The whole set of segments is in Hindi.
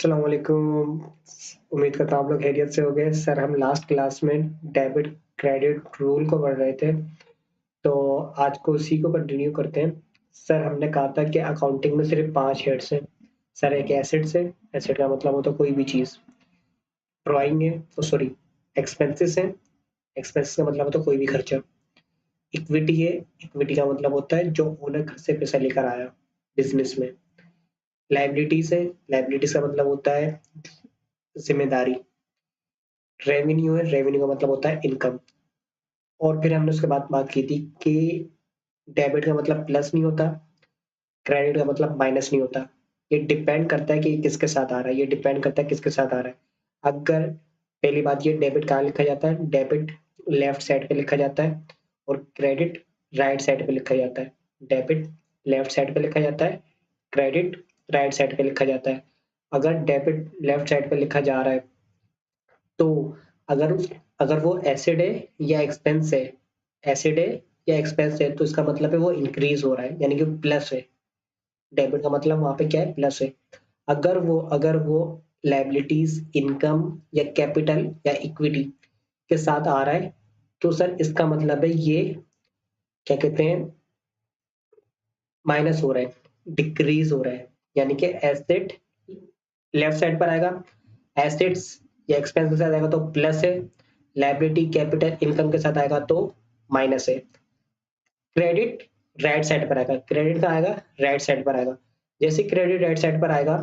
अस्सलाम वालेकुम। उम्मीद करता हूँ आप लोग खैरियत से हो गए। सर हम लास्ट क्लास में डेबिट क्रेडिट रूल को पढ़ रहे थे, तो आज को उसी को कंटिन्यू करते हैं। सर हमने कहा था कि अकाउंटिंग में सिर्फ 5 हेड्स हैं। सर एक एसेट्स है, एसेट का मतलब होता है कोई भी चीज़। ड्राइंग है, सॉरी, एक्सपेंसेस है, एक्सपेंसेस का मतलब होता है कोई भी खर्चा। इक्विटी है, इक्विटी का मतलब होता है जो ओनर घर से पैसा लेकर आया बिजनेस में। लाइबिलिटीज है, लाइबिलिटीज का मतलब होता है जिम्मेदारी। रेवेन्यू है, रेवेन्यू का मतलब होता है इनकम। और फिर हमने उसके बाद बात की थी कि डेबिट का मतलब प्लस नहीं होता, क्रेडिट का मतलब माइनस नहीं होता। ये डिपेंड करता है कि किसके साथ आ रहा है, ये डिपेंड करता है किसके साथ आ रहा है। अगर पहली बात, ये डेबिट कहाँ लिखा जाता है? डेबिट लेफ्ट साइड पे लिखा जाता है और क्रेडिट राइट साइड पे लिखा जाता है। डेबिट लेफ्ट साइड पे लिखा जाता है, क्रेडिट राइट साइड पे लिखा जाता है। अगर डेबिट लेफ्ट साइड पे लिखा जा रहा है तो अगर अगर वो एसिड है या एक्सपेंस है, एसिड है या एक्सपेंस है, तो इसका मतलब है वो इंक्रीज हो रहा है, यानी कि प्लस है। डेबिट का मतलब वहां पे क्या है? प्लस है। अगर वो लाइबिलिटीज, इनकम या कैपिटल या इक्विटी के साथ आ रहा है, तो सर इसका मतलब है ये क्या कहते हैं, माइनस हो रहा है, डिक्रीज हो रहा है। यानी कि एसेट लेफ्ट साइड पर आएगा, एसेट्स या एक्सपेंस के साथ आएगा तो प्लस है, लाइबिलिटी कैपिटल इनकम के साथ आएगा तो माइनस है। क्रेडिट राइट साइड पर आएगा, क्रेडिट का आएगा राइट साइड पर आएगा। जैसे क्रेडिट राइट साइड पर आएगा,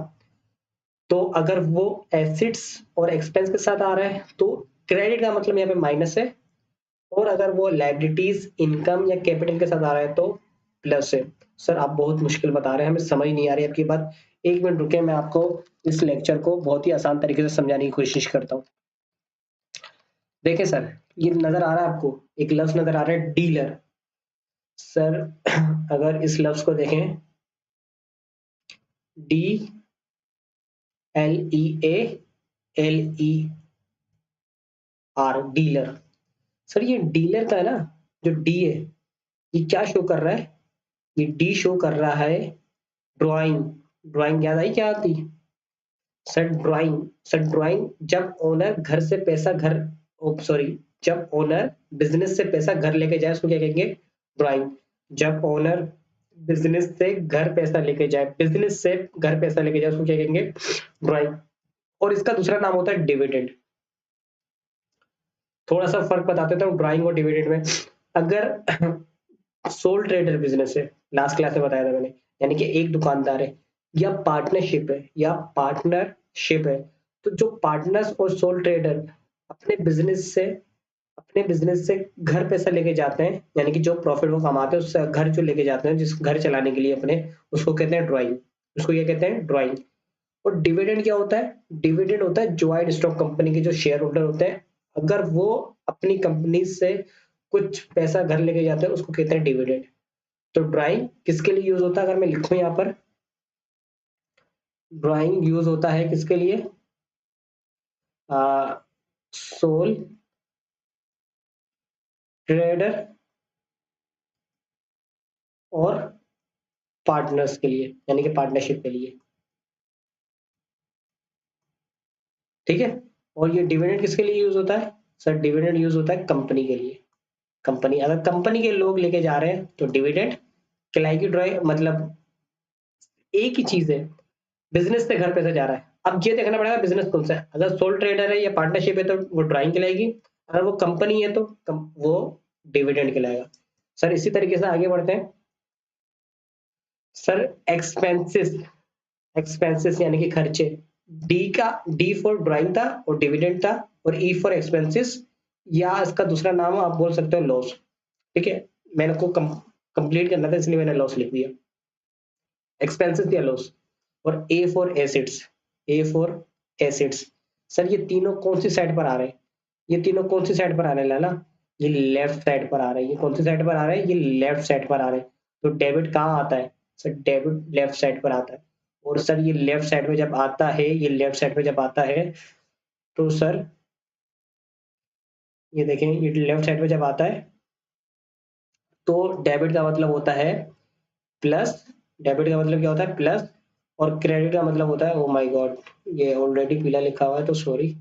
तो अगर वो एसेट्स और एक्सपेंस के साथ आ रहा है तो क्रेडिट का मतलब यहाँ पे माइनस है, और अगर वो लाइबिलिटीज, इनकम या कैपिटल के साथ आ रहा है तो प्लस है। सर आप बहुत मुश्किल बता रहे हैं, हमें समझ नहीं आ रही आपकी बात। एक मिनट रुके, मैं आपको इस लेक्चर को बहुत ही आसान तरीके से समझाने की कोशिश करता हूँ। देखिए सर, ये नजर आ रहा है आपको, एक लफ्ज नजर आ रहा है डीलर। सर अगर इस लफ्ज को देखें, D L E A L E R, dealer. Sir ये डीलर का है ना, जो डी है, ये क्या शो कर रहा है? ये डी शो कर रहा है ड्राइंग। ड्राइंग याद आई क्या आती? सर ड्राइंग, सर ड्राइंग जब ओनर घर से पैसा घर, सॉरी, जब ओनर बिजनेस से पैसा घर लेके जाए उसको क्या कहेंगे? ड्राइंग। जब ओनर बिजनेस से घर पैसा लेके जाए, बिजनेस से घर पैसा लेके जाए, उसको क्या कहेंगे? ड्राइंग। और इसका दूसरा नाम होता है डिविडेंड। थोड़ा सा फर्क बताते हूँ ड्राइंग और डिविडेंड में। अगर सोल ट्रेडर बिजनेस है, लास्ट क्लास में बताया था मैंने, यानी कि एक दुकानदार है या पार्टनरशिप है, या पार्टनरशिप है, तो जो पार्टनर्स और सोल ट्रेडर अपने बिजनेस से अपने बिजनेस से घर पैसा लेके जाते हैं, यानी कि जो प्रॉफिट वो कमाते हैं उससे घर जो लेके जाते हैं, जिस घर चलाने के लिए अपने, उसको कहते हैं ड्राइंग। उसको क्या कहते हैं? ड्राइंग। और डिविडेंड क्या होता है? डिविडेंड होता है ज्वाइंट स्टॉक कंपनी के जो शेयर होल्डर होते हैं, अगर वो अपनी कंपनी से कुछ पैसा घर लेके जाते हैं उसको कहते हैं डिविडेंड। तो ड्राइंग किसके लिए यूज होता है? अगर मैं लिखूं यहाँ पर, ड्राइंग यूज होता है किसके लिए? सोल ट्रेडर और पार्टनर्स के लिए, यानी कि पार्टनरशिप के लिए। ठीक है। और ये डिविडेंड किसके लिए यूज होता है? सर डिविडेंड यूज होता है कंपनी के लिए। कंपनी, अगर कंपनी के लोग लेके जा रहे हैं तो डिविडेंड कहलाएगी। ड्राइंग मतलब एक ही चीज है, बिजनेस से घर पैसा जा रहा है। अब ये देखना पड़ेगा बिजनेस कौन सा है। अगर सोल ट्रेडर है या पार्टनरशिप है तो वो ड्राइंग कहलाएगी, अगर वो कंपनी है तो वो डिविडेंड कहलाएगा। सर इसी तरीके से आगे बढ़ते हैं। सर एक्सपेंसेस, एक्सपेंसेस यानी कि खर्चे। डी फॉर ड्राइंग था और डिविडेंड था, और ई फॉर एक्सपेंसेस, या इसका दूसरा नाम आप बोल सकते हो लॉस। ठीक है, मैंने को कंप्लीट करना था इसलिए मैंने लॉस लिख दिया, एक्सपेंसेस या लॉस। और A for acids, A for acids. Sir ये तीनों कौन सी साइड पर आ रहे हैं? ये तीनों कौन सी साइड पर आ रहे हैं लाला? ये लेफ्ट साइड पर आ रहे हैं। ये कौन सी साइड पर आ रहे हैं? ये लेफ्ट साइड पर आ रहे हैं। तो डेबिट कहाँ आता है? सर डेबिट लेफ्ट साइड पर आता है। और सर ये लेफ्ट साइड में जब आता है, ये लेफ्ट साइड में जब आता है, तो सर ये देखें, ये लेफ्ट साइड में जब आता है तो डेबिट का मतलब होता है प्लस। डेबिट का मतलब क्या होता है? प्लस। और क्रेडिट का मतलब होता है, ओ माय गॉड ये ऑलरेडी पीला लिखा हुआ है तो सॉरी।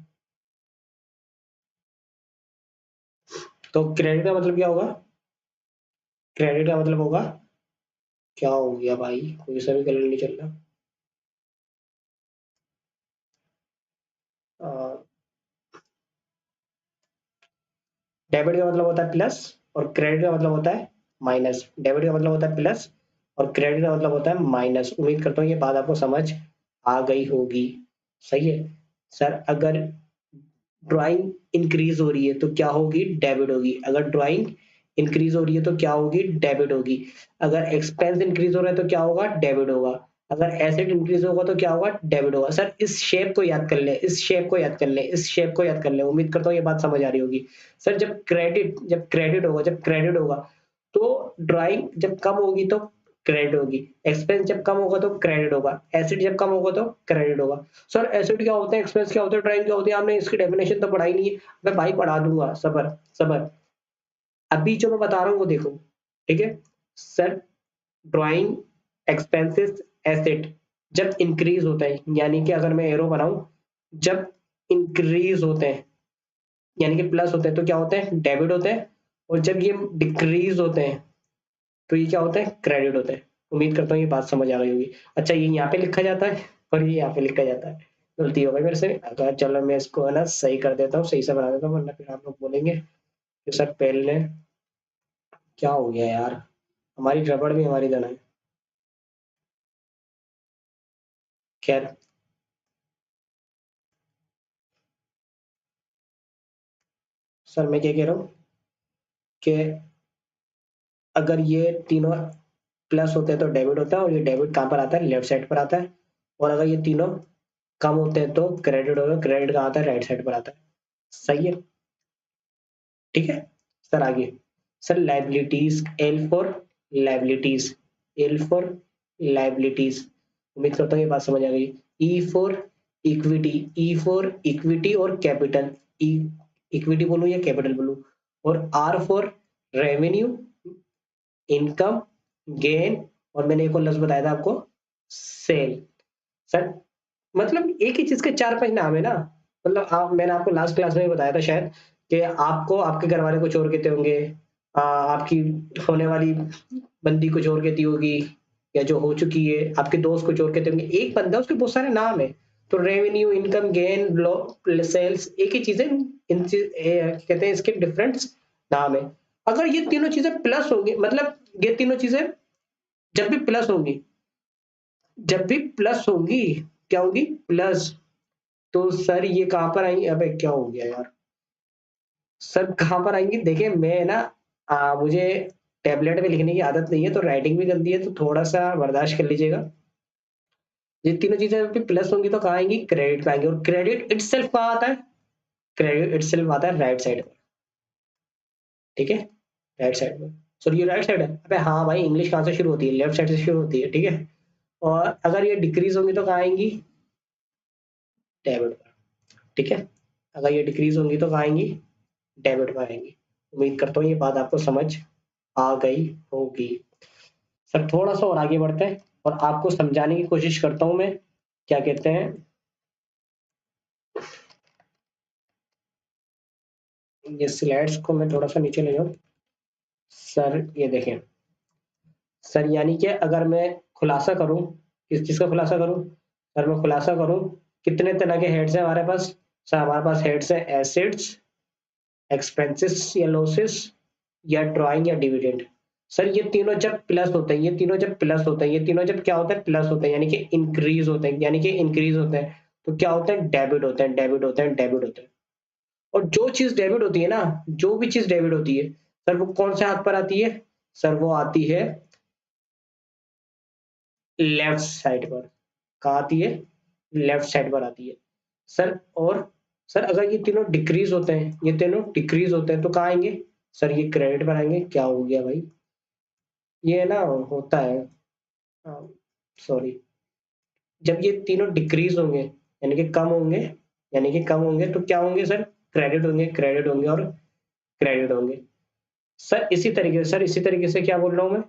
तो क्रेडिट का मतलब क्या होगा? क्रेडिट का मतलब होगा, क्या हो गया भाई, कोई सा भी कलर नहीं चल रहा। डेबिट का मतलब होता है प्लस, और क्रेडिट का मतलब होता है माइनस। डेबिट का मतलब होता है प्लस और क्रेडिट का मतलब होता है माइनस। उम्मीद करता हूँ ये बात आपको समझ आ गई होगी। सही है सर। अगर ड्राइंग इंक्रीज हो रही है तो क्या होगी? डेबिट होगी। अगर ड्राइंग इंक्रीज हो रही है तो क्या होगी? डेबिट होगी। अगर एक्सपेंस इंक्रीज हो रहा है तो क्या होगा? डेबिट होगा। अगर एसेट इंक्रीज होगा तो क्या होगा? डेबिट होगा। सर इस शेप को याद कर ले, इस शेप को याद कर ले, इस शेप को याद कर ले। उम्मीद करता हूँ ये बात समझ आ रही होगी। सर जब क्रेडिट होगा तो ड्राइंग जब कम होगी तो क्रेडिट होगी। एक्सपेंस जब कम होगा तो क्रेडिट होगा। एसेट जब कम होगा तो क्रेडिट होगा। सर एसेट क्या होते हैं, एक्सपेंस क्या होते हैं, ड्राइंग क्या होती है? आपने इसकी डेफिनेशन तो पढ़ाई नहीं है। मैं भाई पढ़ा दूंगा, सबर सबर। अभी जो मैं बता रहा हूँ वो देखो, ठीक है सर। ड्राइंग, एक्सपेंसेस, एसेट जब इंक्रीज होता है, यानी कि अगर मैं एरो बनाऊं, जब इंक्रीज होते हैं यानी कि प्लस होते हैं तो क्या होते हैं? डेबिट होते हैं। और जब ये डिक्रीज होते हैं तो ये क्या होता है? क्रेडिट होता है। उम्मीद करता हूँ ये बात समझ आ गई होगी। अच्छा ये यहाँ पे लिखा जाता है और ये यहाँ पे लिखा जाता है, गलती हो गई मेरे से। अगर चलो मैं इसको है ना सही कर देता हूँ, सही से बना देता हूँ, वरना फिर आप लोग बोलेंगे कि सर पहले क्या हो गया यार, हमारी रबड़ भी हमारी धन है। खैर, सर मैं क्या कह रहा हूँ कि अगर ये तीनों प्लस होते हैं तो डेबिट होता है, और ये डेबिट कहाँ पर आता है? लेफ्ट साइड पर आता है। और अगर ये तीनों कम होते हैं तो क्रेडिट होगा। क्रेडिट कहाँ आता है? राइट साइड पर आता है। सही है, ठीक है सर। आगे sir liabilities, L for liabilities, L for liabilities. उम्मीद करता हूँ ये बात समझ आ गई। E for equity, E for equity और कैपिटल, ई इक्विटी बोलूं या कैपिटल बोलूं। और R for revenue, income, gain, और मैंने एक और लफ्ज बताया था आपको, सेल। सर मतलब एक ही चीज के चार पांच नाम है ना। मतलब आप, मैंने आपको लास्ट क्लास में भी बताया था शायद कि आपको आपके घर वाले कुछ और कहते होंगे, आपकी होने वाली बंदी कुछ और कहती होगी, या जो हो चुकी है आपके दोस्त कुछ और कहते होंगे। एक बंदा, उसके बहुत सारे नाम है। तो रेवेन्यू, इनकम, गेन, सेल्स एक ही चीज है। कहते हैं इसके डिफरेंट नाम है। अगर ये तीनों चीजें प्लस होंगी, मतलब ये तीनों चीजें जब भी प्लस होंगी, जब भी प्लस होंगी, क्या होंगी? प्लस। तो सर ये कहाँ पर आएंगी? अबे क्या हो गया यार, सर कहाँ पर आएंगी? देखिए मैं ना, मुझे टेबलेट में लिखने की आदत नहीं है, तो राइटिंग भी गंदी है, तो थोड़ा सा बर्दाश्त कर लीजिएगा। ये तीनों चीजें जब भी प्लस होंगी तो कहाँ आएंगी? क्रेडिट पे आएंगी। और क्रेडिट इटसेल्फ कहाँ आता है? क्रेडिट इटसेल्फ आता है राइट साइड पर। ठीक है, राइट साइड पर। सर ये राइट साइड है? अबे हाँ भाई, इंग्लिश कहाँ से शुरू होती है? लेफ्ट साइड से शुरू होती है, ठीक है। और अगर ये डिक्रीज होंगी तो कहाँ आएंगी? डेबिट पर। ठीक है, अगर ये डिक्रीज होंगी तो कहाँ आएंगी? डेबिट पर आएंगी। उम्मीद करता हूँ ये बात आपको समझ आ गई होगी। सर थोड़ा सा और आगे बढ़ते हैं और आपको समझाने की कोशिश करता हूँ मैं, क्या कहते हैं, ये स्लाइड्स को मैं थोड़ा सा नीचे ले जाऊँ। सर ये देखें, सर यानी कि अगर मैं खुलासा करूँ, किस चीज़ का खुलासा करूँ? सर मैं खुलासा करूँ, कितने तरह के हेड्स हैं हमारे पास? सर हमारे पास हेड्स हैं एसेट्स, एक्सपेंसेस या लॉसेस, या ड्राइंग या डिविडेंड। सर ये तीनों जब प्लस होते हैं, ये तीनों जब प्लस होते हैं, ये तीनों जब क्या होता है? प्लस होते हैं, यानी कि इंक्रीज होते हैं, यानी कि इंक्रीज होते हैं। तो क्या होता है? डेबिट होते हैं, डेबिट होते हैं, डेबिट होते हैं। और जो चीज डेबिट होती है ना, जो भी चीज डेबिट होती है, सर वो कौन से हाथ पर आती है? सर वो आती है लेफ्ट साइड पर। कहाँ आती है? लेफ्ट साइड पर आती है सर। और सर अगर ये तीनों डिक्रीज होते हैं, ये तीनों डिक्रीज होते हैं तो कहाँ आएंगे? सर ये क्रेडिट पर आएंगे। क्या हो गया भाई, ये ना होता है, सॉरी। जब ये तीनों डिक्रीज होंगे, यानी कि कम होंगे, यानी कि कम होंगे तो क्या होंगे सर? क्रेडिट होंगे, क्रेडिट होंगे और क्रेडिट होंगे। सर इसी तरीके से, सर इसी तरीके से क्या बोल रहा हूँ मैं?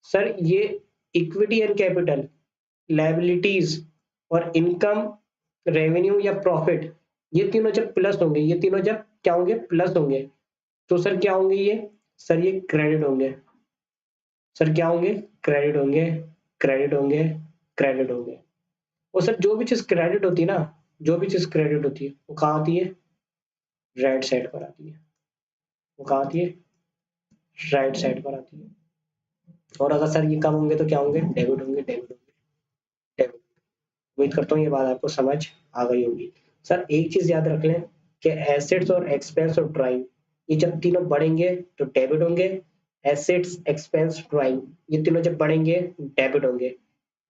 सर ये इक्विटी एंड कैपिटल, लायबिलिटीज और इनकम, रेवेन्यू या प्रॉफिट, ये तीनों जब प्लस होंगे, ये तीनों जब क्या होंगे, प्लस होंगे, तो सर क्या होंगे ये, सर ये क्रेडिट होंगे। सर क्या होंगे, क्रेडिट होंगे, क्रेडिट होंगे, क्रेडिट होंगे। और सर जो भी चीज क्रेडिट होती है ना, जो भी चीज क्रेडिट होती है वो कहाँ आती है, राइट साइड पर आती है। वो कहाँ आती है, राइट साइड पर आती है। और अगर सर ये कम होंगे तो क्या होंगे, डेबिट होंगे, डेबिट होंगे, डेबिट। उम्मीद करता हूँ ये बात आपको समझ आ गई होगी। सर एक चीज याद रख लें कि एसेट्स और एक्सपेंस और ड्राइंग, ये जब तीनों बढ़ेंगे तो डेबिट होंगे। एसेट्स, एक्सपेंस, ड्राइंग, ये तीनों जब बढ़ेंगे डेबिट होंगे।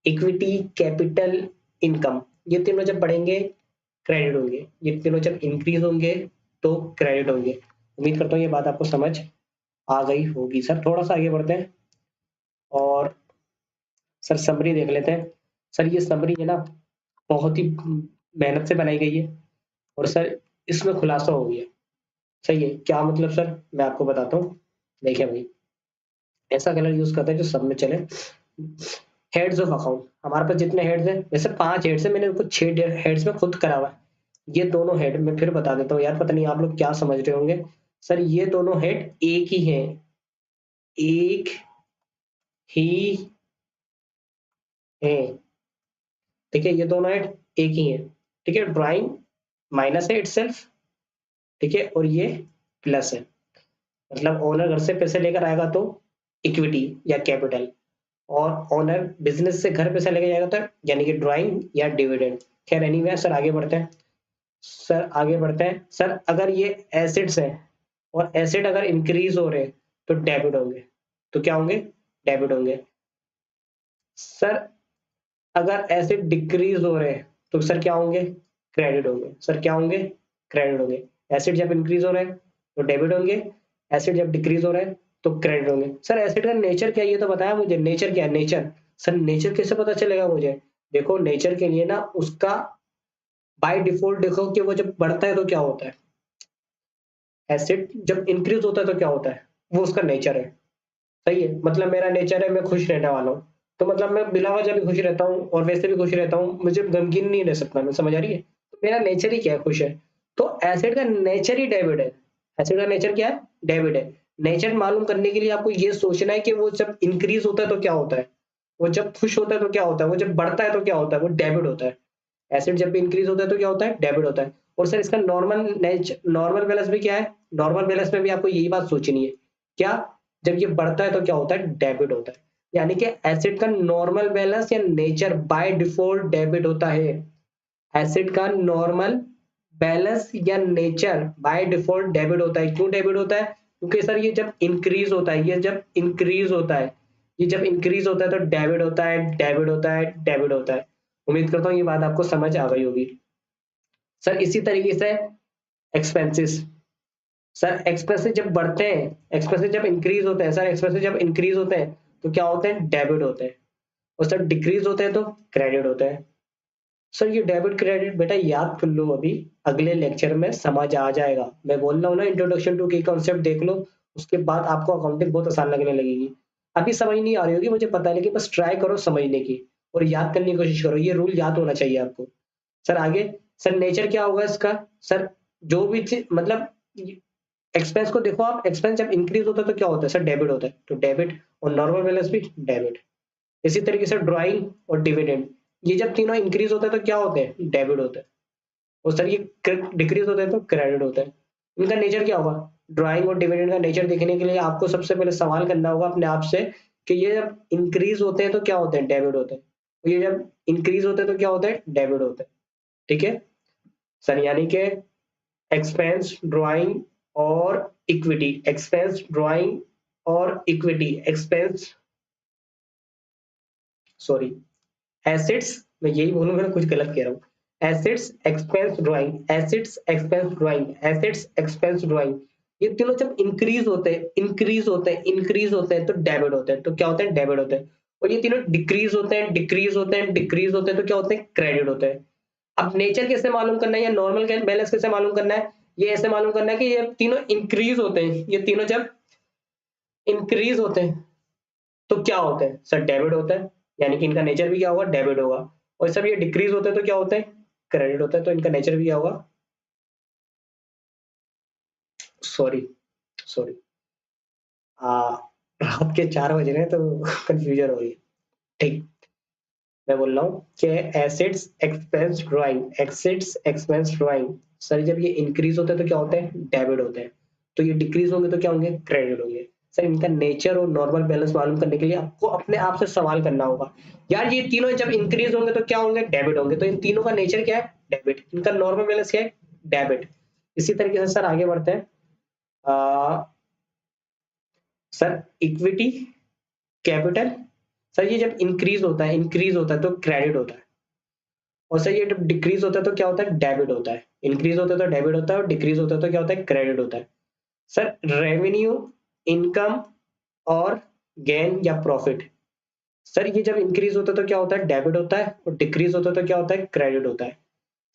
इक्विटी, कैपिटल, इनकम, ये तीनों जब बढ़ेंगे क्रेडिट होंगे। ये तीनों जब इंक्रीज होंगे तो क्रेडिट होंगे। उम्मीद करता हूँ ये बात आपको समझ आ गई होगी। सर थोड़ा सा आगे बढ़ते हैं और सर समरी देख लेते हैं। सर ये समरी है ना, बहुत ही मेहनत से बनाई गई है और सर इसमें खुलासा हो गया। सही है, क्या मतलब सर, मैं आपको बताता हूँ। देखिए भाई, ऐसा कलर यूज करते हैं जो सब में चले। हेड्स ऑफ अकाउंट, हमारे पास जितने हेड्स हैं, जैसे 5 हेड्स है, मैंने उनको 6 हेड्स में खुद करा हुआ है। ये दोनों हेड मैं फिर बता देता हूँ यार, पता नहीं आप लोग क्या समझ रहे होंगे। सर ये दोनों हेड एक ही हैं, एक ही हैं। ठीक है, ये दोनों हेड एक ही हैं। ठीक है, ड्राइंग माइनस है इटसेल्फ, ठीक है, और ये प्लस है। मतलब ओनर घर से पैसे लेकर आएगा तो इक्विटी या कैपिटल, और ओनर बिजनेस से घर पैसा लेके जाएगा तो यानी कि ड्राइंग या डिविडेंड। खैर एनीवे सर आगे बढ़ते हैं। सर आगे बढ़ते हैं। सर अगर ये एसेट्स है और एसेट अगर इंक्रीज हो रहे तो डेबिट होंगे। तो क्या होंगे, डेबिट होंगे। सर अगर एसेट डिक्रीज हो रहे तो सर क्या होंगे, क्रेडिट होंगे। सर क्या होंगे, क्रेडिट होंगे। एसेट जब इंक्रीज हो रहे हैं तो डेबिट होंगे, एसेट जब डिक्रीज हो रहे हैं तो क्रेडिट होंगे। सर एसेट का नेचर क्या है ये तो बताया मुझे, नेचर क्या है, नेचर। सर नेचर कैसे पता चलेगा मुझे, देखो नेचर के लिए ना उसका बाय डिफॉल्ट देखो कि वो जब बढ़ता है तो क्या होता है, एसेट जब इंक्रीज होता है तो क्या होता है, वो उसका नेचर है। सही है, मतलब मेरा नेचर है मैं खुश रहने वाला हूँ, तो मतलब मैं बिला वजह भी खुश रहता हूँ और वैसे भी खुश रहता हूँ, मुझे गमगीन नहीं रह सकता मैं, समझ आ रही है, तो मेरा नेचर ही क्या है, खुश है। तो एसिड का नेचर ही डेबिट है। एसिड का नेचर क्या है, डेबिट है। नेचर मालूम करने के लिए आपको ये सोचना है कि वो जब इंक्रीज होता है तो क्या होता है, वो जब खुश होता है तो क्या होता है, वो जब बढ़ता है तो क्या होता है, वो डेबिट होता है। एसिड जब भी इंक्रीज होता है तो क्या होता है, डेबिट होता है। और सर इसका नॉर्मल बैलेंस भी क्या है, नॉर्मल बैलेंस में भी आपको यही बात सोचनी है। क्या, जब ये बढ़ता है तो क्या होता है, डेबिट होता है। यानी कि एसिड का नॉर्मल बैलेंस या नेचर बाय डिफॉल्ट डेबिट होता है। एसिड का नॉर्मल बैलेंस या नेचर बाय डिफॉल्ट डेबिट होता है। क्यों डेबिट होता है, क्योंकि सर ये जब इंक्रीज होता है, ये जब इंक्रीज होता है, ये जब इंक्रीज होता है तो डेबिट होता है, डेबिट होता है, डेबिट होता है। उम्मीद करता हूँ ये बात आपको समझ आ गई होगी। सर इसी तरीके से एक्सपेंसेस, सर एक्सपेंसेस जब बढ़ते हैं, एक्सपेंसेस जब इंक्रीज होते हैं, सर एक्सपेंसेस जब इंक्रीज होते हैं तो क्या होते हैं, डेबिट होते हैं। और सर डिक्रीज होते हैं तो क्रेडिट होते हैं। सर ये डेबिट क्रेडिट बेटा याद कर लो, अभी अगले लेक्चर में समझ आ जाएगा। मैं बोल रहा हूँ ना, इंट्रोडक्शन टू की कॉन्सेप्ट देख लो, उसके बाद आपको अकाउंटिंग बहुत आसान लगने लगेगी। अभी समझ नहीं आ रही होगी मुझे पता है, लेकिन बस ट्राई करो समझने की और याद करने की कोशिश करो, ये रूल याद होना चाहिए आपको। सर आगे, सर नेचर क्या होगा इसका, सर जो भी चीज मतलब एक्सपेंस को देखो आप, एक्सपेंस जब इंक्रीज होता है तो क्या होता है, सर डेबिट होता है, तो डेबिट। और नॉर्मल बैलेंस भी डेबिट। इसी तरीके से ड्राइंग और डिविडेंड, ये जब तीनों इंक्रीज होते हैं तो क्या होते हैं, डेबिट होते हैं। और सर ये डिक्रीज होते हैं तो क्रेडिट होता है। इनका नेचर क्या होगा, ड्राइंग और डिविडेंड का नेचर देखने के लिए आपको सबसे पहले सवाल करना होगा अपने आप से कि ये जब इंक्रीज होते हैं तो क्या होते हैं, डेबिट होते हैं। और ये जब इंक्रीज होते हैं तो क्या होता है, डेबिट होते हैं। ठीक है सर, यानी कि एक्सपेंस, ड्राइंग और इक्विटी, एक्सपेंस, ड्राइंग और इक्विटी, एक्सपेंस, सॉरी, एसेट्स, मैं यही बोलूंगा ना, कुछ गलत कह रहा हूँ। Assets, expense, drawing, assets, expense, drawing, assets, expense, drawing, ये तीनों जब इंक्रीज होते हैं, इंक्रीज होते हैं, इंक्रीज होते हैं तो डेबिट होते हैं, तो क्या होते हैं, डेबिट होते हैं। और ये तीनों डिक्रीज होते हैं, डिक्रीज होते हैं, डिक्रीज होते हैं तो क्या होते हैं, क्रेडिट होते हैं। अब नेचर कैसे मालूम करना है या नॉर्मल बैलेंस कैसे मालूम करना है, ये ऐसे मालूम करना है कि ये तीनों इंक्रीज होते हैं, ये तीनों जब इंक्रीज होते हैं तो क्या होते हैं, सर डेबिट होता है। यानी कि इनका नेचर भी क्या होगा, डेबिट होगा। और सब ये डिक्रीज होते हैं तो क्या होता है, क्रेडिट होता है, तो इनका नेचर भी क्या होगा, सॉरी सॉरी रात के 4 बज रहे हैं तो कंफ्यूजन हो रही है। ठीक, मैं बोल रहा हूँ कि assets expense drawing, assets expense drawing, sir जब ये इंक्रीज होता है तो क्या होता है, डेबिट होते हैं, तो ये डिक्रीज होंगे तो क्या होंगे, क्रेडिट होंगे। सर इनका नेचर और नॉर्मल बैलेंस मालूम करने के लिए आपको अपने आप से सवाल करना होगा, यार ये तीनों जब इंक्रीज होंगे तो क्या होंगे, डेबिट होंगे, तो इन तीनों का नेचर क्या है, डेबिट, इनका नॉर्मल बैलेंस क्या है, डेबिट। इसी तरीके से सर आगे बढ़ते हैं। आ, सर इक्विटी कैपिटल, सर ये जब इंक्रीज होता है तो क्रेडिट होता है, और सर ये जब डिक्रीज होता है तो क्या होता है, डेबिट होता है। इंक्रीज होता है तो डेबिट होता है, और डिक्रीज होता है तो क्या होता है, क्रेडिट होता है। सर रेवेन्यू, इनकम और गेन या प्रॉफिट, सर ये जब इंक्रीज होता है तो क्या होता है, डेबिट होता है, और डिक्रीज होता है तो क्या होता है, क्रेडिट होता है।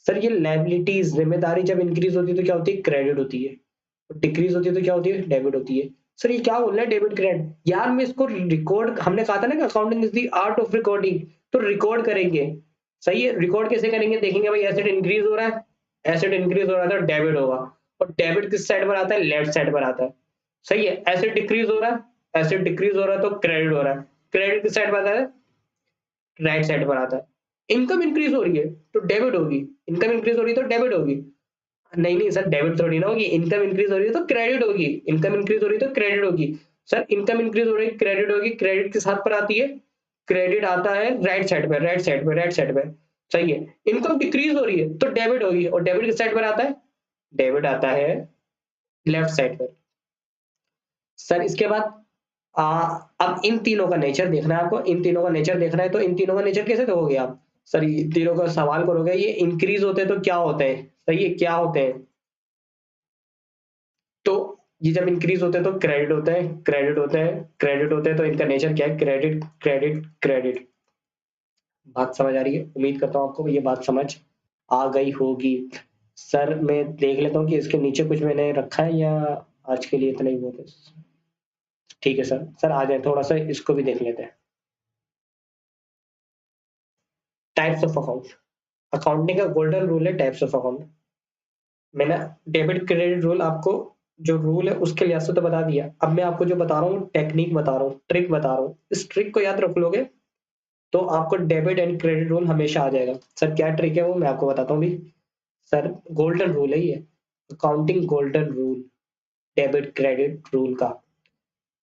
सर ये लायबिलिटीज, जिम्मेदारी जब इंक्रीज होती है तो क्या होती है, क्रेडिट होती है, और डिक्रीज होती है तो क्या होती है, डेबिट होती है। सर ये क्या बोल रहा है, डेबिट क्रेडिट, यार मैं इसको रिकॉर्ड, हमने कहा था ना कि accounting is the art of recording, तो रिकॉर्ड करेंगे। सही है, रिकॉर्ड कैसे करेंगे, देखेंगे भाई एसेट इंक्रीज हो रहा है, एसेट इंक्रीज हो रहा है तो डेबिट होगा, और डेबिट किस साइड पर आता है, लेफ्ट साइड पर आता है। सही है, एसेट डिक्रीज हो रहा है, एसेट डिक्रीज हो रहा है तो क्रेडिट हो रहा है, क्रेडिट किस साइड पर आता है, राइट साइड पर आता है। इनकम इंक्रीज हो रही है तो डेबिट होगी, इनकम इंक्रीज हो रही है तो डेबिट होगी। नहीं नहीं सर, डेबिट थोड़ी ना होगी, इनकम इंक्रीज हो रही है तो क्रेडिट होगी, इनकम इंक्रीज हो रही है तो क्रेडिट होगी। सर इनकम इंक्रीज हो रही है, क्रेडिट होगी, क्रेडिट किस हाथ पर आती है, क्रेडिट आता है राइट साइड पे, राइट साइड पे, राइट साइड पे। सही है, इनकम डिक्रीज हो रही है तो डेबिट होगी, और डेबिट किस साइड पर आता है, डेबिट आता है लेफ्ट साइड पर। सर इसके बाद आ, अब इन तीनों का नेचर देखना है आपको, इन तीनों का नेचर देखना है, तो इन तीनों का नेचर कैसे देखोगे आप, सर ये तीनों का सवाल करोगे, ये इंक्रीज होते हैं तो क्या होते हैं, सही है, क्या होते हैं, तो ये जब इंक्रीज होते हैं तो क्रेडिट होते हैं, क्रेडिट होते हैं, क्रेडिट होते हैं, तो इनका नेचर क्या है, क्रेडिट क्रेडिट क्रेडिट। बात समझ आ रही है, उम्मीद करता हूँ आपको ये बात समझ आ गई होगी। सर मैं देख लेता हूँ कि इसके नीचे कुछ मैंने रखा है, या आज के लिए इतना ही बहुत है। ठीक है सर, सर आ जाए थोड़ा सा इसको भी देख लेते हैं। टाइप्स ऑफ अकाउंट, अकाउंटिंग का गोल्डन रूल है टाइप्स ऑफ अकाउंट। मैंने डेबिट क्रेडिट रूल आपको, जो रूल है उसके लिहाज से तो बता दिया, अब मैं आपको जो बता रहा हूँ टेक्निक बता रहा हूँ, ट्रिक बता रहा हूँ, इस ट्रिक को याद रख लोगे तो आपको डेबिट एंड क्रेडिट रूल हमेशा आ जाएगा। सर क्या ट्रिक है वो मैं आपको बताता हूँ भी। सर गोल्डन रूल है ये, accounting golden rule, debit credit rule का।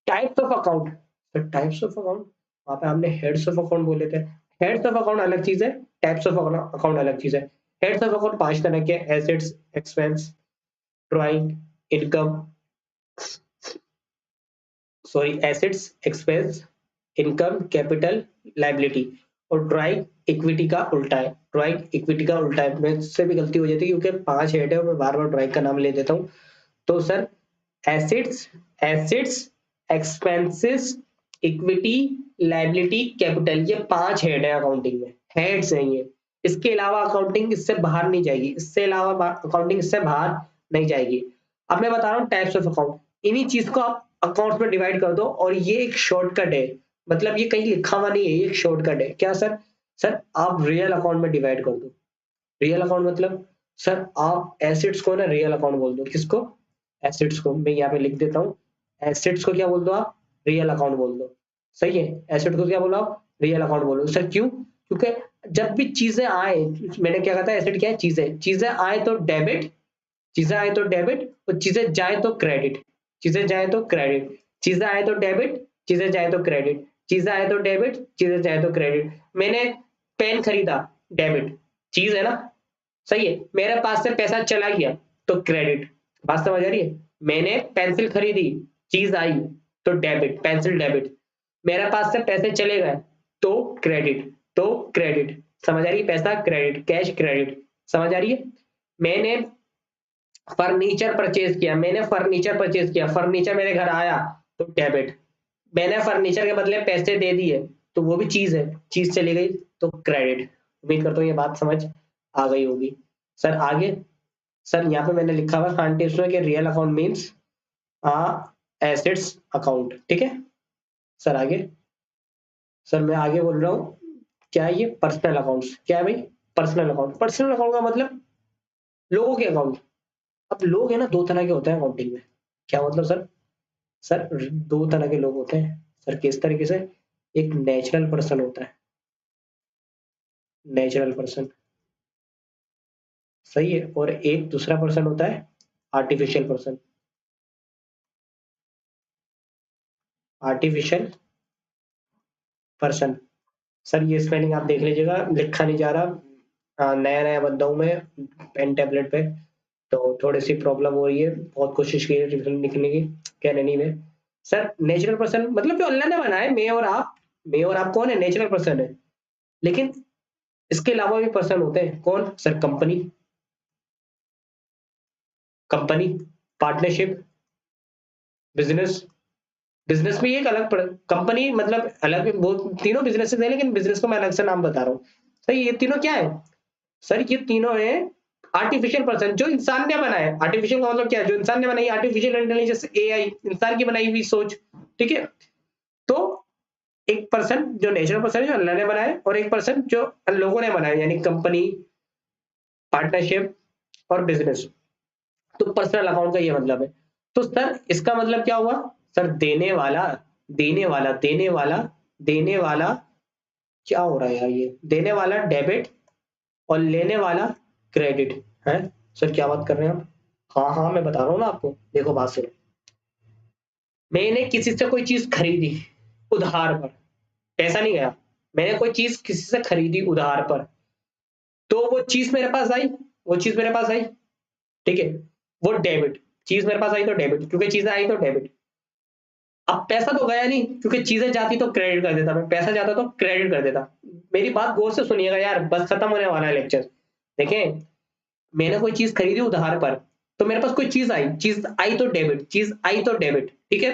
Types of account, sir types of account, वहां पे हमने हेड्स ऑफ अकाउंट बोले थे, हेड्स ऑफ अकाउंट अलग चीज है, टाइप्स ऑफ अकाउंट अलग चीज है। हेड्स ऑफ अकाउंट 5 तरह के, assets, expense, drawing, income, sorry assets, expense, income, capital, liability. और ड्राइंग इक्विटी का उल्टा है, ड्राइंग इक्विटी का उल्टा है, मुझसे भी गलती हो जाती है क्योंकि 5 हेड है और मैं बार बार ड्राइंग का नाम ले देता हूँ। तो sir assets, assets, expenses, equity, liability, capital, ये 5 हेड है अकाउंटिंग में, हेड्स हैं ये। इसके अलावा अकाउंटिंग इससे बाहर नहीं जाएगी, इससे अलावा अकाउंटिंग इससे बाहर नहीं जाएगी। अब मैं बता रहा हूँ टाइप्स ऑफ अकाउंट, इन्हीं चीज को आप अकाउंट्स में डिवाइड कर दो, और ये एक शॉर्टकट है, मतलब ये कहीं लिखा हुआ नहीं है, ये एक शॉर्टकट है। क्या सर, सर आप रियल अकाउंट में डिवाइड कर दो। रियल अकाउंट मतलब, सर आप एसेट्स को ना रियल अकाउंट बोल दो, किसको, एसेट्स को। मैं यहाँ पे लिख देता हूँ, एसेट्स को क्या बोल दो आप, रियल अकाउंट बोल दो। सही है, एसेट को क्या बोलो आप, रियल अकाउंट बोलो। सर क्यों, क्योंकि जब भी चीजें आए, मैंने क्या कहा था, एसेट क्या है, चीजें, चीजें आए तो डेबिट, चीजें आए तो डेबिट, और चीजें जाए तो क्रेडिट, चीजें जाए तो क्रेडिट, चीजें आए तो डेबिट, चीजें जाए तो क्रेडिट, चीजें आए तो डेबिट, चीजें जाए तो क्रेडिट। मैंने पेन खरीदा, डेबिट, चीज है ना। सही है, मेरे पास से पैसा चला गया तो क्रेडिट। बात समझ आ रही है, मैंने पेंसिल खरीदी, चीज आई तो डेबिट, पेंसिल डेबिट। मेरे पास से पैसे चले गए तो क्रेडिट, तो क्रेडिट। समझ आ रही है, पैसा क्रेडिट, कैश क्रेडिट। समझ आ रही है, मैंने फर्नीचर परचेज किया, मैंने फर्नीचर परचेज किया, फर्नीचर मेरे घर आया तो डेबिट। मैंने फर्नीचर के बदले पैसे दे दिए तो वो भी चीज है, चीज चली गई तो क्रेडिट। उम्मीद करता हूँ ये बात समझ आ गई होगी। सर आगे, सर यहाँ पे मैंने लिखा हुआ कॉन्टेक्स्ट में कि real account means assets account, ठीक है। सर आगे, सर मैं आगे बोल रहा हूँ, क्या है ये पर्सनल अकाउंट्स, क्या है भाई पर्सनल अकाउंट। पर्सनल अकाउंट का मतलब लोगों के अकाउंट। अब लोग है ना दो तरह के होते हैं अकाउंटिंग में। क्या मतलब सर? सर दो तरह के लोग होते हैं सर। किस तरीके से? एक नेचुरल पर्सन होता है, नेचुरल पर्सन, सही है, और एक दूसरा पर्सन होता है artificial person. Artificial person. Sir ये स्पेलिंग आप देख लीजिएगा, लिखा नहीं जा रहा, नया नया बंदा हूं मैं पेन टैबलेट पे, तो थोड़ी सी प्रॉब्लम हो रही है। बहुत कोशिश की है लिखने की, कैननी में। सर नेचुरल पर्सन मतलब जो अल्लाह ने बनाए, मैं और आप। मैं और आप कौन है? नेचुरल पर्सन है। लेकिन इसके अलावा भी पर्सन होते हैं, कौन sir? Company, company, partnership, business. Business में एक अलग कंपनी मतलब अलग, वो तीनों बिजनेसेस हैं, लेकिन बिजनेस को मैं अलग से नाम बता रहा हूँ। सही, ये तीनों क्या है सर? ये तीनों है आर्टिफिशियल पर्सन, जो इंसान ने बनाया है। आर्टिफिशियल का मतलब क्या है? जो इंसान ने बनाई, आर्टिफिशियल इंटेलिजेंस, एआई, इंसान की बनाई हुई सोच। ठीक है, तो एक पर्सन जो नेचुरल पर्सन है, जो अल्लाह ने बनाया, और एक पर्सन जो लोगों ने बनाया, यानी कंपनी, पार्टनरशिप और बिजनेस। तो पर्सनल अकाउंट का ये मतलब है। तो सर इसका मतलब क्या हुआ सर? देने वाला, देने वाला, देने वाला, देने वाला, क्या हो रहा है यार? ये देने वाला डेबिट और लेने वाला क्रेडिट है। सर क्या बात कर रहे हैं आप? हाँ हाँ, मैं बता रहा हूँ ना आपको, देखो बात सुनो। मैंने किसी से कोई चीज खरीदी उधार पर, पैसा नहीं गया, मैंने कोई चीज किसी से खरीदी उधार पर, तो वो चीज मेरे पास आई, वो चीज मेरे पास आई, ठीक है, वो डेबिट। चीज मेरे पास आई तो डेबिट, क्योंकि चीजें आई तो डेबिट। अब पैसा तो गया नहीं, क्योंकि चीजें जाती तो क्रेडिट कर देता, मैं पैसा जाता तो क्रेडिट कर देता। मेरी बात गौर से सुनिएगा यार, बस खत्म होने वाला है लेक्चर। देखें, मैंने कोई चीज खरीदी उधार पर, तो मेरे पास कोई चीज आई, चीज आई तो डेबिट, चीज आई तो डेबिट, ठीक है।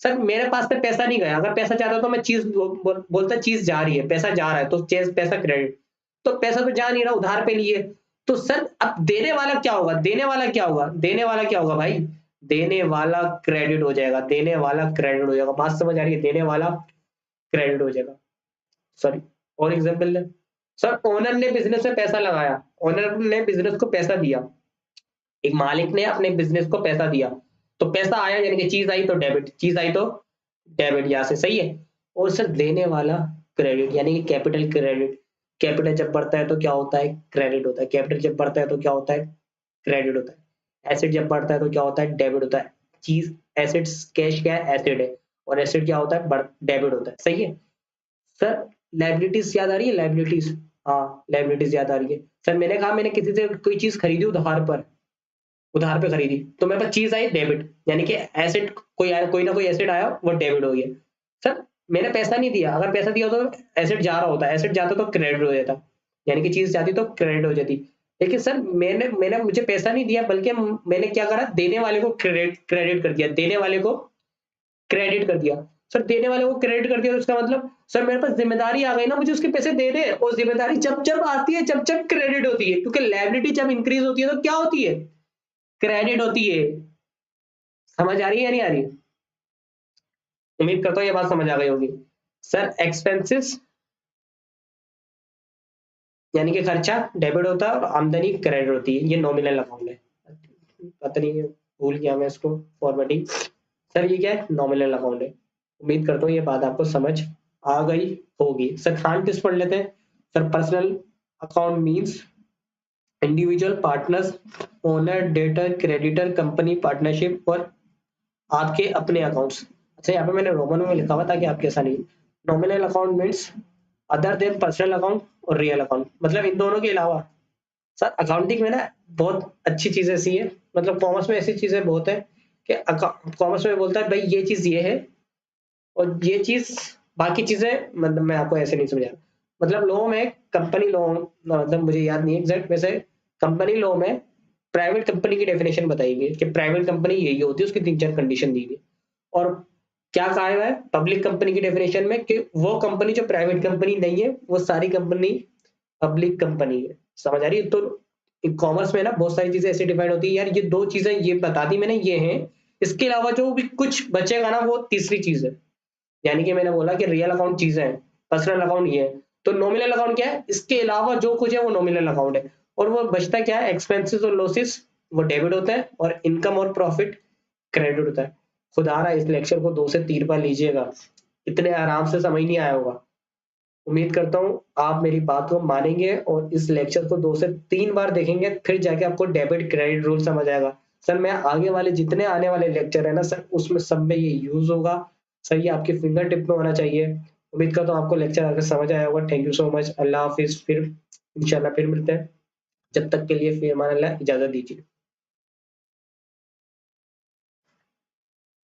सर मेरे पास से पैसा नहीं गया, अगर पैसा जाता तो मैं चीज बोलता चीज जा रही है, पैसा जा रहा है, तो पैसा क्रेडिट। तो पैसा तो जा नहीं रहा, उधार पे लिए। तो सर अब देने वाला क्या होगा? देने वाला क्या होगा? देने वाला क्या होगा भाई? देने वाला क्रेडिट हो जाएगा, देने वाला क्रेडिट हो जाएगा। बात समझ आ रही है? देने वाला क्रेडिट हो जाएगा। सॉरी, और एग्जाम्पल ले। सर ओनर ने बिजनेस में पैसा लगाया, ओनर ने बिजनेस को पैसा दिया, एक मालिक ने अपने बिजनेस को पैसा दिया, तो पैसा आया यानी कि चीज आई तो डेबिट, चीज आई तो डेबिट, यहां से सही है। और सर देने वाला क्रेडिट, यानी कि कैपिटल क्रेडिट। कैपिटल जब बढ़ता है तो क्या होता है? क्रेडिट होता है। कैपिटल जब बढ़ता है तो क्या होता है? क्रेडिट होता है। एसेट जब बढ़ता है तो क्या होता है? डेबिट होता है। चीज, एसेट्स, कैश क्या है? एसेट है, और एसेट क्या होता है? डेबिट होता है, सही है। सर लाइबिलिटीज याद आ रही है? लाइबिलिटीज, हाँ लाइबिलिटीज याद आ रही है। सर मैंने कहा मैंने किसी से कोई चीज खरीदी उधार पर, उधार पे खरीदी, तो मेरे पास चीज आई डेबिट, यानी कि एसेट कोई आया, कोई ना कोई एसेट आया, वो डेबिट हो गया। सर मैंने पैसा नहीं दिया, अगर पैसा दिया तो एसेट जा रहा होता, एसेट जाता तो क्रेडिट हो जाता, यानी कि चीज जाती तो क्रेडिट हो जाती। लेकिन सर मैंने मैंने मुझे पैसा नहीं दिया, बल्कि मैंने क्या करा? देने वाले को क्रेडिट क्रेडिट कर दिया, देने वाले को क्रेडिट कर दिया। सर देने वाले को क्रेडिट कर दिया तो उसका मतलब सर मेरे पास जिम्मेदारी आ गई ना, मुझे उसके पैसे देने हैं, और जिम्मेदारी जब जब आती है, जब जब क्रेडिट होती है, क्योंकि लायबिलिटी जब इंक्रीज होती है तो क्या होती है? क्रेडिट होती है। समझ आ रही है या नहीं आ रही? उम्मीद करता हूँ ये बात समझ आ गई होगी। सर एक्सपेंसेस यानी कि खर्चा डेबिट होता है, और आमदनी क्रेडिट होती है, ये नॉमिनल अकाउंट है। पता नहीं भूल गया मैं इसको फॉर्मेटिंग। सर ये क्या है? नॉमिनल अकाउंट है। उम्मीद करता हूँ ये बात आपको समझ आ गई होगी। सर खान किस पढ़ लेते हैं? Sir personal account means individual, partners, owner, debtor, creditor, company, partnership और आपके अपने अकाउंट्स। अच्छा यहाँ पे मैंने रोमन में लिखा हुआ ताकि आपके ऐसा नहीं। Nominal account means other than personal account और रियल अकाउंट, मतलब इन दोनों के अलावा। सर अकाउंटिंग में ना बहुत अच्छी चीज ऐसी है, मतलब कॉमर्स में ऐसी चीजें बहुत है कि कॉमर्स में बोलता है भाई ये चीज ये है, और ये चीज बाकी चीजें, मतलब मैं आपको ऐसे नहीं समझा। मतलब लॉ में, कंपनी लॉ, मतलब मुझे याद नहीं है एग्जैक्ट, वैसे कंपनी लॉ में प्राइवेट कंपनी की डेफिनेशन बताई गई है कि प्राइवेट कंपनी यही होती है, उसकी तीन चार कंडीशन दी गई। और क्या कहा है पब्लिक कंपनी की डेफिनेशन में कि वो कंपनी जो प्राइवेट कंपनी नहीं है, वो सारी कंपनी पब्लिक कंपनी है। समझ आ रही है? तो कॉमर्स में ना बहुत सारी चीजें ऐसे डिफाइंड होती है यार, ये दो चीजें ये बता दी मैंने, ये हैं, इसके अलावा जो भी कुछ बचेगा ना वो तीसरी चीज है। यानी कि मैंने बोला कि रियल अकाउंट चीजें हैं, पर्सनल अकाउंट ये है। तो नॉमिनल अकाउंट क्या है, इसके अलावा जो कुछ है वो नॉमिनल अकाउंट है। और वो बचता क्या है, एक्सपेंसेस और लॉसेस वो डेबिट होता है, और इनकम और प्रॉफिट क्रेडिट होता है। खुदा रहा इस लेक्चर को 2 से 3 बार लीजिएगा, इतने आराम से समझ नहीं आया होगा। उम्मीद करता हूँ आप मेरी बात को मानेंगे और इस लेक्चर को 2 से 3 बार देखेंगे, फिर जाके आपको डेबिट क्रेडिट रूल समझ आएगा। सर मैं आगे वाले जितने आने वाले लेक्चर है ना सर, उसमें सब में ये यूज होगा। सर ये आपके फिंगर टिप में होना चाहिए। उम्मीद करता हूँ आपको लेक्चर आकर समझ आया होगा। Thank you so much. अल्लाह हाफिज। फिर इंशाल्लाह फिर मिलते हैं। जब तक के लिए फिर हमारा इजाजत दीजिए।